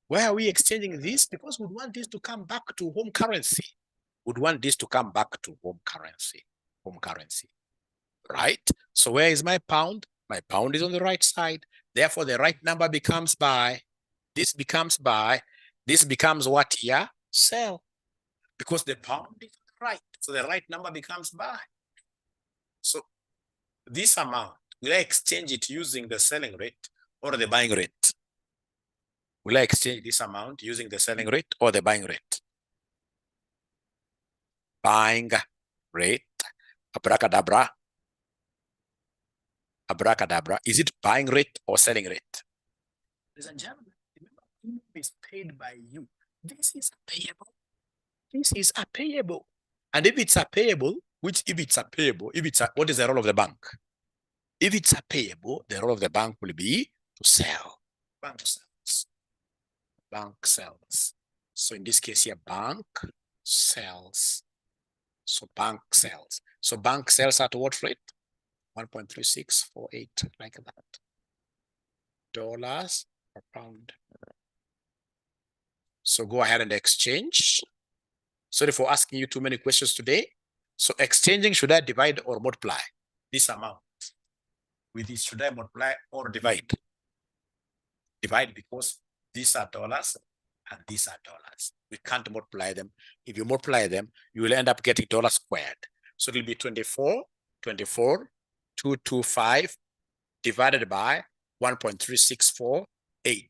Why are we exchanging this? Because we want this to come back to home currency. We'd want this to come back to home currency, right? So where is my pound? My pound is on the right side. Therefore, the right number becomes buy. This becomes buy. This becomes what here? Sell. Because the pound is right. So the right number becomes buy. So this amount, will I exchange it using the selling rate or the buying rate? Will I exchange this amount using the selling rate or the buying rate? Buying rate. Abracadabra. Abracadabra. Is it buying rate or selling rate? Ladies and gentlemen, remember, it is paid by you. This is a payable. This is a payable. And if it's a payable, what is the role of the bank? If it's a payable, the role of the bank will be to sell. Bank sells. Bank sells. So in this case here, bank sells. So bank sells. So bank sells at what rate? 1.3648, like that. Dollars per pound. So go ahead and exchange. Sorry for asking you too many questions today. So exchanging, should I divide or multiply this amount with this? Should I multiply or divide? Divide, because these are dollars and these are dollars. We can't multiply them. If you multiply them, you will end up getting dollar squared. So it will be 24,225 divided by 1.3648,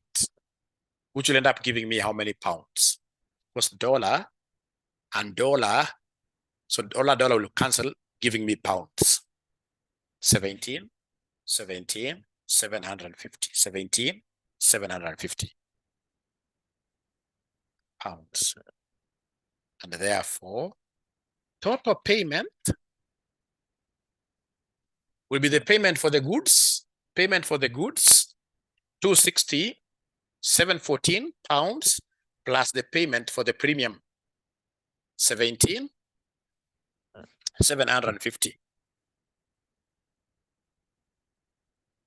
which will end up giving me how many pounds? Because dollar and dollar, so dollar will cancel, giving me pounds. 17,750 pounds. And therefore, total payment will be the payment for the goods. Payment for the goods, 260,714 pounds, plus the payment for the premium, 17,750 750.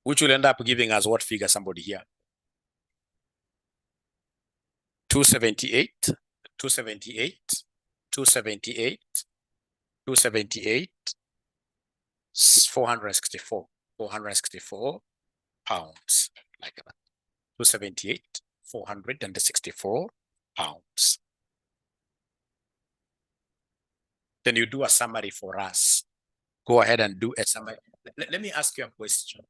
Which will end up giving us what figure, somebody here? 278, 278, 278, 278, 464, 464 pounds, like that. 278, 464 pounds. Then you do a summary for us. Go ahead and do a summary. Let me ask you a question.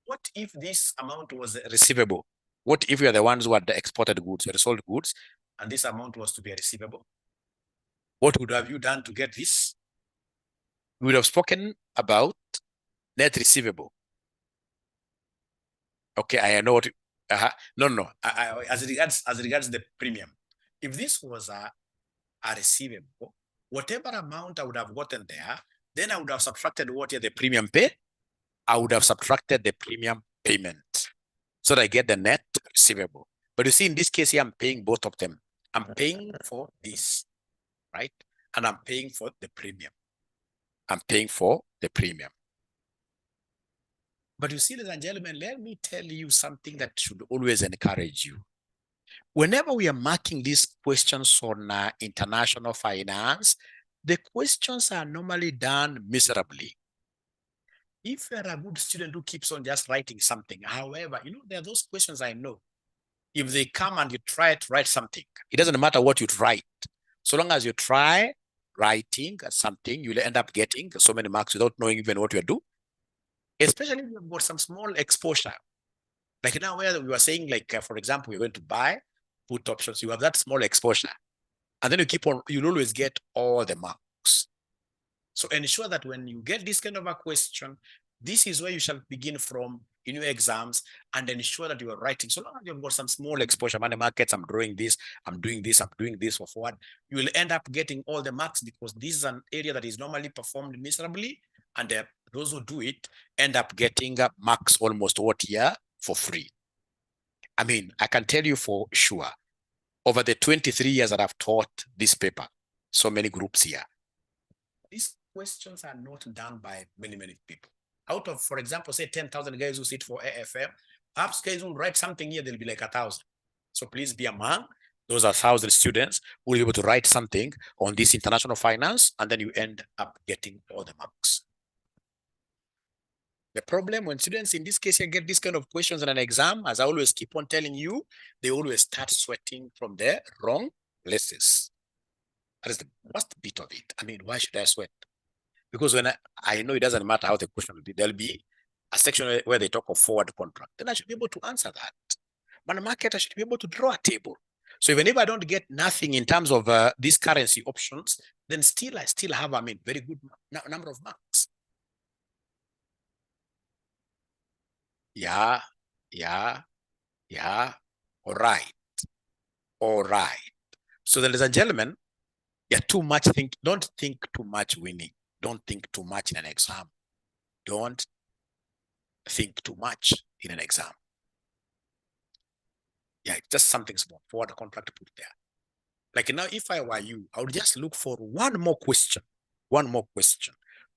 What if this amount was receivable? What if you are the ones who had exported goods, or sold goods, and this amount was to be receivable? What would have you done to get this? We would have spoken about net receivable. Okay, I know what. No. As regards the premium, if this was a receivable, whatever amount I would have gotten there, then I would have subtracted what the premium pay. I would have subtracted the premium payment, so that I get the net receivable. But you see, in this case here, I'm paying both of them. I'm paying for this, right? And I'm paying for the premium. I'm paying for the premium. But you see, ladies and gentlemen, let me tell you something that should always encourage you. Whenever we are marking these questions on international finance, the questions are normally done miserably. If you're a good student who keeps on just writing something, however, there are those questions I know. If they come and you try to write something, it doesn't matter what you write. So long as you try writing something, you'll end up getting so many marks without knowing even what you do. Especially if you've got some small exposure. Like now where we were saying, like, for example, you're going to buy put options, you have that small exposure. And then you keep on, you'll always get all the marks. So ensure that when you get this kind of a question, this is where you shall begin from in your exams, and ensure that you are writing. So long as you've got some small exposure, money markets, I'm drawing this, I'm doing this, I'm doing this for forward, you will end up getting all the marks, because this is an area that is normally performed miserably, and those who do it end up getting marks almost what year for free. I mean, I can tell you for sure, over the 23 years that I've taught this paper, so many groups here, these questions are not done by many people. Out of, for example, say 10,000 guys who sit for AFM, perhaps guys who write something here, they'll be like 1,000. So please be among those 1,000 students who will be able to write something on this international finance, and then you end up getting all the marks. The problem when students in this case here get these kind of questions in an exam, as I always keep on telling you, they always start sweating from the wrong places. That is the worst bit of it. I mean, why should I sweat? Because when I know it doesn't matter how the question will be, there'll be a section where they talk of forward contract. Then I should be able to answer that. But the market, I should be able to draw a table. So even if I don't get nothing in terms of these currency options, then I still have, very good number of marks. Yeah. All right. So then, ladies and gentlemen, don't think too much winning. Don't think too much in an exam. Don't think too much in an exam. Yeah, just something small, forward contract to put there. Like now, if I were you, I would just look for one more question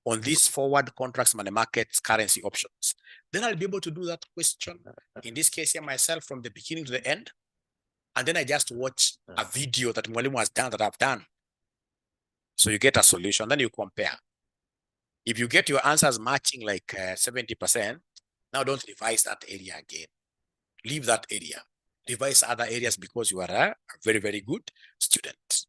on these forward contracts, money markets, currency options. Then I'll be able to do that question, in this case here, myself, from the beginning to the end. And then I just watch a video that Mwalimu has done, that I've done. So you get a solution, then you compare. If you get your answers matching like 70%, now don't revise that area again. Leave that area. Revise other areas, because you are a very good student.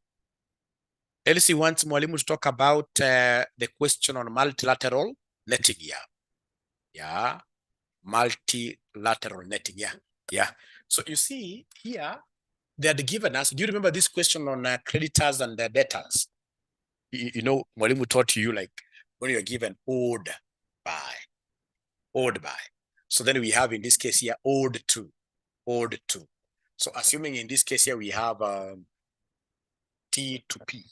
Elsie wants Mwalimu to talk about the question on multilateral netting here. Yeah, multilateral netting. Yeah. So you see here, they had given us, do you remember this question on creditors and debtors? Mwalimu taught you, like, when you're given owed by. So then we have, in this case here, owed to. So assuming in this case here, we have T to P,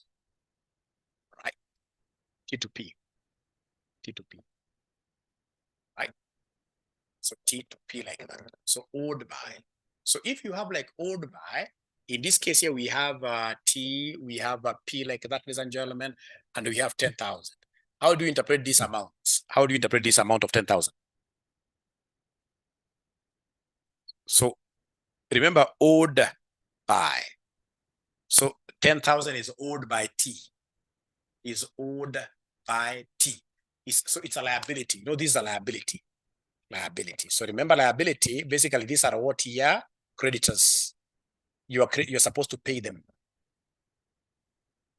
right? T to P, right? So T to P like that. So owed by. So if you have like owed by, in this case here, we have T, we have P like that, ladies and gentlemen, and we have 10,000. How do you interpret these amounts? How do you interpret this amount of 10,000? So remember, owed by. So 10,000 is owed by T. Is owed by T. So it's a liability. You know, this is a liability. Liability. So remember, liability, basically these are what here? Creditors. You're supposed to pay them.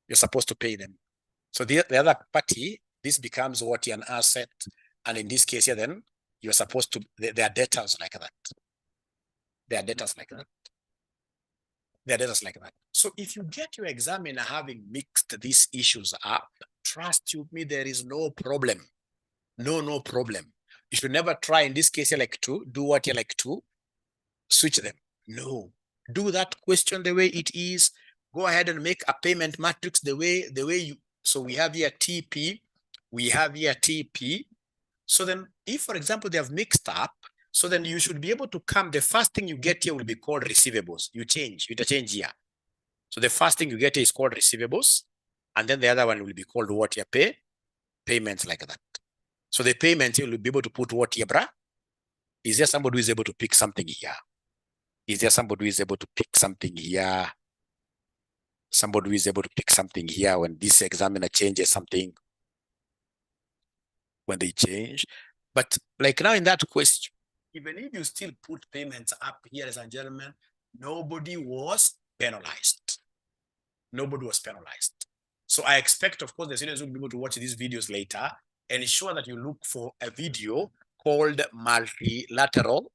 You're supposed to pay them. So the other party, this becomes what? An asset. And in this case here, then you're supposed to, they are debtors like that. They are debtors like that. They are debtors like that. So if you get your examiner having mixed these issues up, trust you me, there is no problem. No problem. You should never try in this case you like to do what you like to switch them. No, do that question the way it is. Go ahead and make a payment matrix the way you. So we have here TP, we have here TP. So then if, for example, they have mixed up, so then you should be able to come, the first thing you get here will be called receivables. You interchange here. So the first thing you get here is called receivables. And then the other one will be called what you pay, payments like that. So the payment, you'll be able to put what here, brah? Is there somebody who is able to pick something here? Is there somebody who is able to pick something here? Somebody who is able to pick something here when this examiner changes something? When they change. But like now in that question, even if you still put payments up here, ladies and gentlemen, nobody was penalized. Nobody was penalized. So I expect, of course, the students will be able to watch these videos later and ensure that you look for a video called multilateral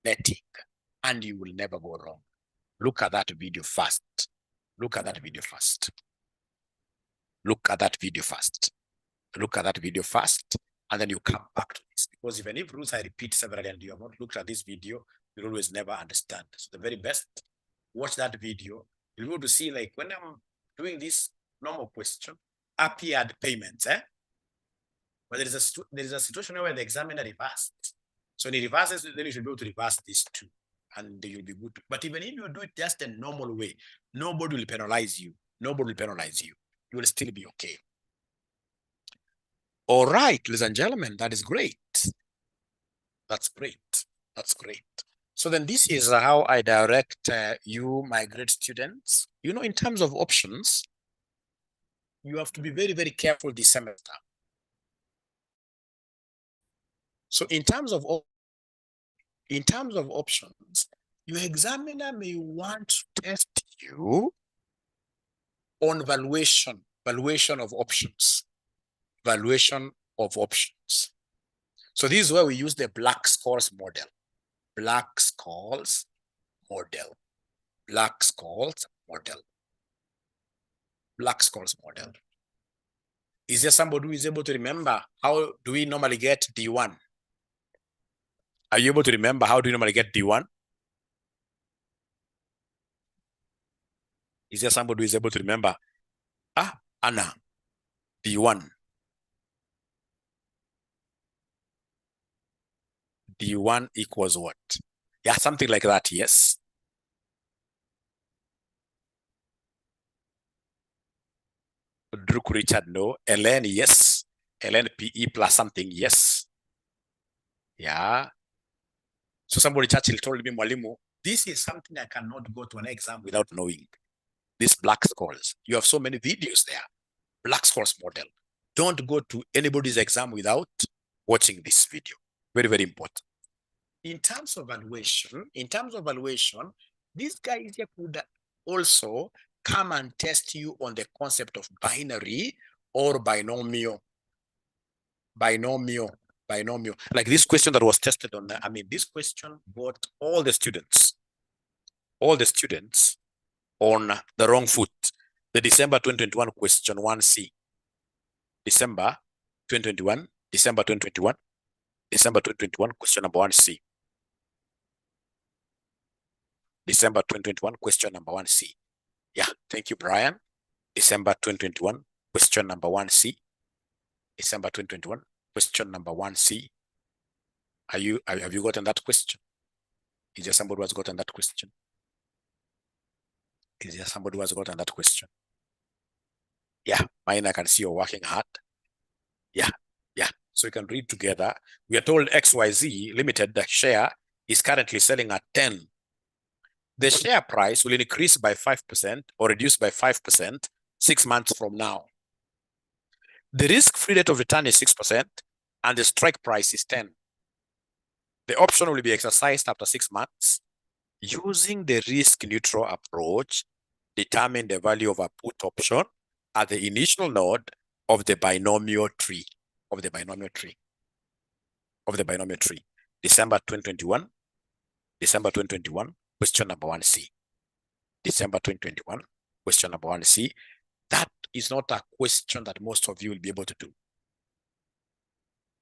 netting, and you will never go wrong. Look at that video first. Look at that video first. Look at that video first. Look at that video first, and then you come back to this. Because even if rules I repeat several and you have not looked at this video, you'll always never understand. So the very best, watch that video. You'll be able to see, like, when I'm doing this normal question, up here at payments, but there is a situation where the examiner reversed. So when he reverses, then you should be able to reverse this too, and you'll be good. But even if you do it just a normal way, nobody will penalize you. Nobody will penalize you. You will still be okay. All right, ladies and gentlemen, that is great. That's great. That's great. So then this is how I direct you, my great students. You know, in terms of options, you have to be very, very careful this semester. So in terms of options, your examiner may want to test you on valuation of options. Valuation of options. So this is where we use the Black-Scholes model. Black-Scholes model. Black-Scholes model. Black-Scholes model. Is there somebody who is able to remember how do we normally get D1? Are you able to remember how do we normally get D1? Is there somebody who is able to remember? Anna, D1. D1 equals what? Yeah, something like that, yes. Druk Richard, no. Ellen, yes. Ellen PE plus something, yes. Yeah. So somebody Churchill told me, Mwalimu, this is something I cannot go to an exam without knowing. This Black-Scholes. You have so many videos there. Black-Scholes model. Don't go to anybody's exam without watching this video. Very, very important. In terms of valuation, this guy here could also come and test you on the concept of binary or binomial. Binomial. Like this question that was tested on this question got all the students on the wrong foot. The December 2021 question 1C. December 2021 question number 1C. December 2021 question number 1C. Yeah, thank you, Brian. December 2021 question number 1C. December 2021 question number 1C. Have you gotten that question? Is there somebody who has gotten that question? Is there somebody who has gotten that question? Yeah, mine, I can see you're working hard. Yeah, yeah. So we can read together. We are told XYZ Limited, the share, is currently selling at 10. The share price will increase by 5% or reduce by 5% 6 months from now. The risk-free rate of return is 6% and the strike price is 10. The option will be exercised after 6 months. Using the risk-neutral approach, determine the value of a put option at the initial node of the binomial tree. December 2021, question number 1C. December 2021, question number 1C. That is not a question that most of you will be able to do.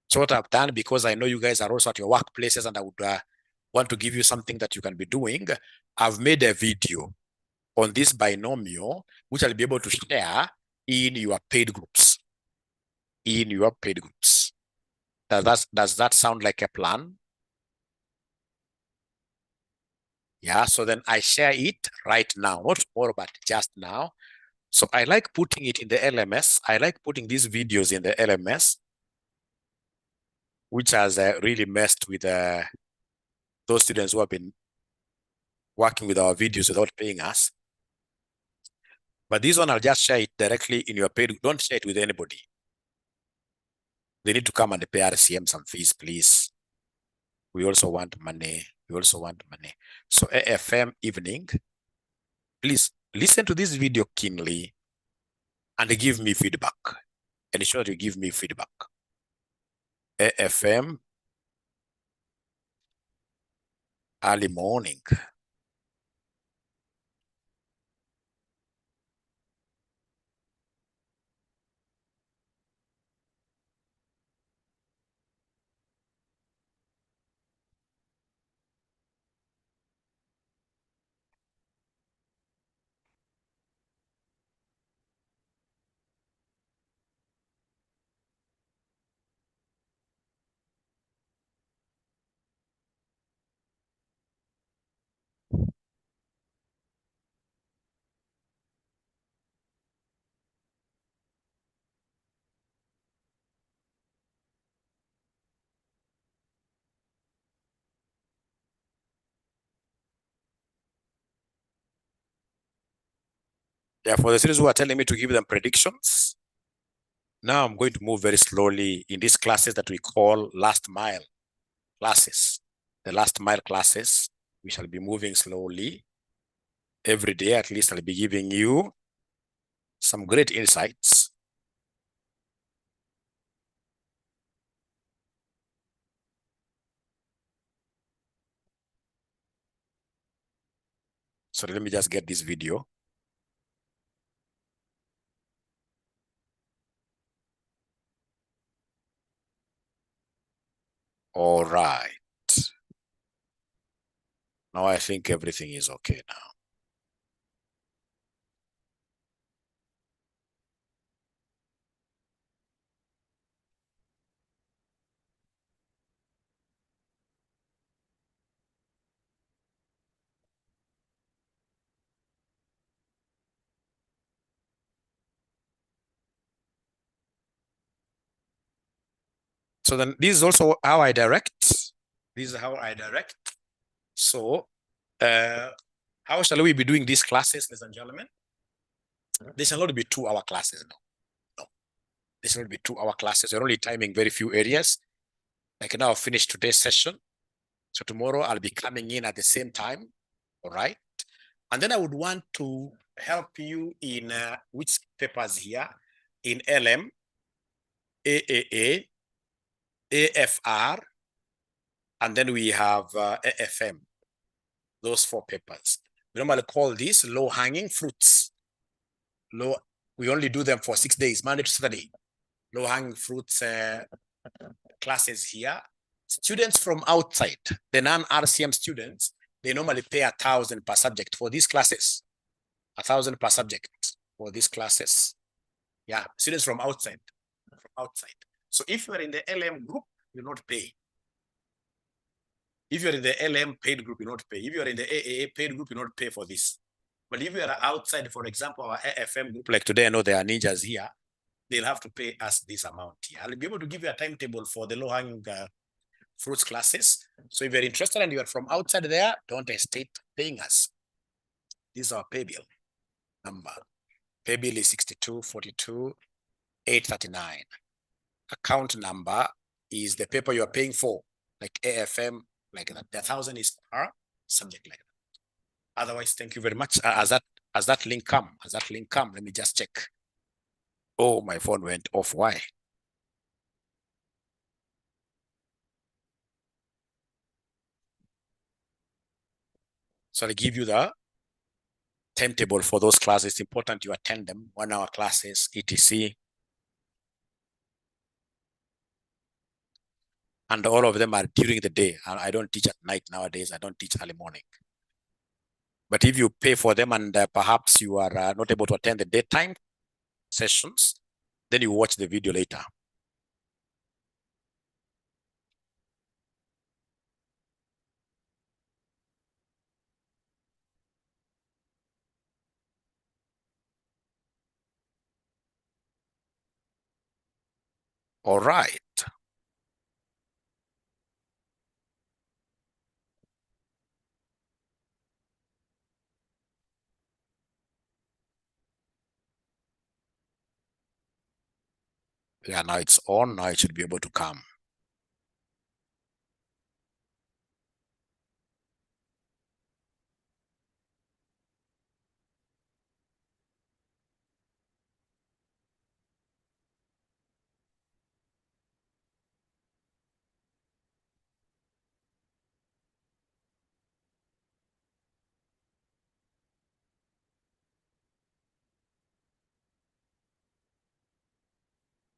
So what I've done, because I know you guys are also at your workplaces and I would want to give you something that you can be doing, I've made a video on this binomial, which I'll be able to share in your paid groups. Does that sound like a plan? Yeah, so then I share it right now, not tomorrow, but just now. So I like putting it in the LMS. I like putting these videos in the LMS, which has really messed with those students who have been working with our videos without paying us. But this one, I'll just share it directly in your paid. Don't share it with anybody. They need to come and pay RCM some fees, please. We also want money. So AFM evening, please listen to this video keenly and give me feedback. Ensure you give me feedback. AFM early morning. Yeah, for the students who are telling me to give them predictions, now I'm going to move very slowly in these classes that we call last mile classes. The last mile classes, we shall be moving slowly. Every day, at least, I'll be giving you some great insights. So let me just get this video. All right. Now I think everything is okay now. So then this is also how I direct. This is how I direct. So how shall we be doing these classes, ladies and gentlemen? They shall not be 2-hour classes. No. They shall not be 2-hour classes. We're only timing very few areas. Like now I've finished today's session. So tomorrow I'll be coming in at the same time. All right. And then I would want to help you in which papers here? In LM, AAA, AFR, and then we have AFM. Those 4 papers. We normally call these low-hanging fruits. We only do them for 6 days, Monday to Saturday. Low-hanging fruits classes here. Students from outside, the non-RCM students, they normally pay 1,000 per subject for these classes. 1,000 per subject for these classes. Yeah, students from outside. So if you're in the LM group, you not pay. If you're in the LM paid group, you not pay. If you're in the AAA paid group, you not pay for this. But if you are outside, for example, our AFM group, like today, I know there are ninjas here, they'll have to pay us this amount here. I'll be able to give you a timetable for the low-hanging fruits classes. So if you're interested and you're from outside there, don't hesitate paying us. This is our pay bill number. Pay bill is 6242,839. Account number is the paper you are paying for, like AFM, like that. The 1,000 is per subject, like that. Otherwise, thank you very much. Has that link come? Has that link come? Let me just check. Oh, my phone went off. Why? So I'll give you the timetable for those classes. It's important you attend them. 1 hour classes, etc. And all of them are during the day. I don't teach at night nowadays. I don't teach early morning. But if you pay for them and perhaps you are not able to attend the daytime sessions, then you watch the video later. All right. Yeah, now it's on. Now it should be able to come.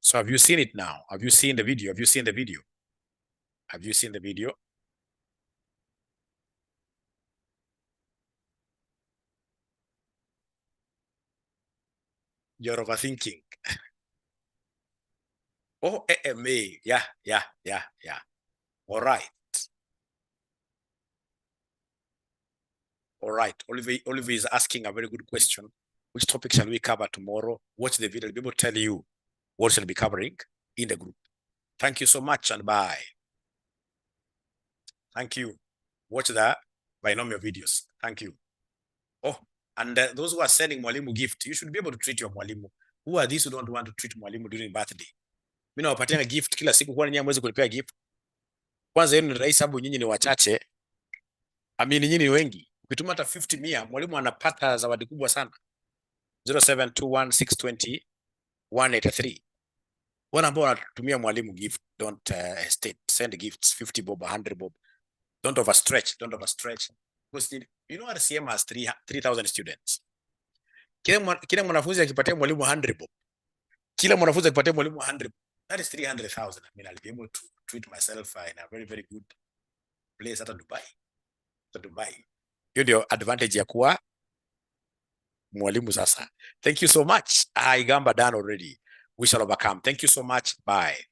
So have you seen it now? Have you seen the video? Have you seen the video? Have you seen the video? You're overthinking. Oh, AMA. Yeah. All right. All right. Oliver is asking a very good question. Which topic shall we cover tomorrow? Watch the video. I'll be able to tell you what shall be covering in the group. Thank you so much and bye. Thank you. Watch the binomial videos. Thank you. Oh, and those who are sending mwalimu gift, you should be able to treat your mwalimu. Who are these who don't want to treat mwalimu during birthday? Mimi nawapatia gift kila siku, kwa nini hamwezi kulipia gift? Kwanza yenu ni rahisi, sababu nyinyi ni wachache. Amini nyinyi ni wengi. Ukituma hata 50 mia, mwalimu anapata zawadi kubwa sana. 0721620183. Wale ambao wanatumia mwalimu gift, don't hesitate. Send gifts, 50 bob, 100 bob. Don't overstretch. Because you know RCM has 3,000 students. Kila mwanafunzi akipatia mwalimu 100 bob. Kila mwanafunzi akipatia mwalimu 100 bob. That is 300,000. I mean, I'll be able to treat myself in a very, very good place at Dubai. Hiyo ndio advantage ya kuwa mwalimu sasa. Thank you so much. I gamba done already. We shall overcome. Thank you so much. Bye.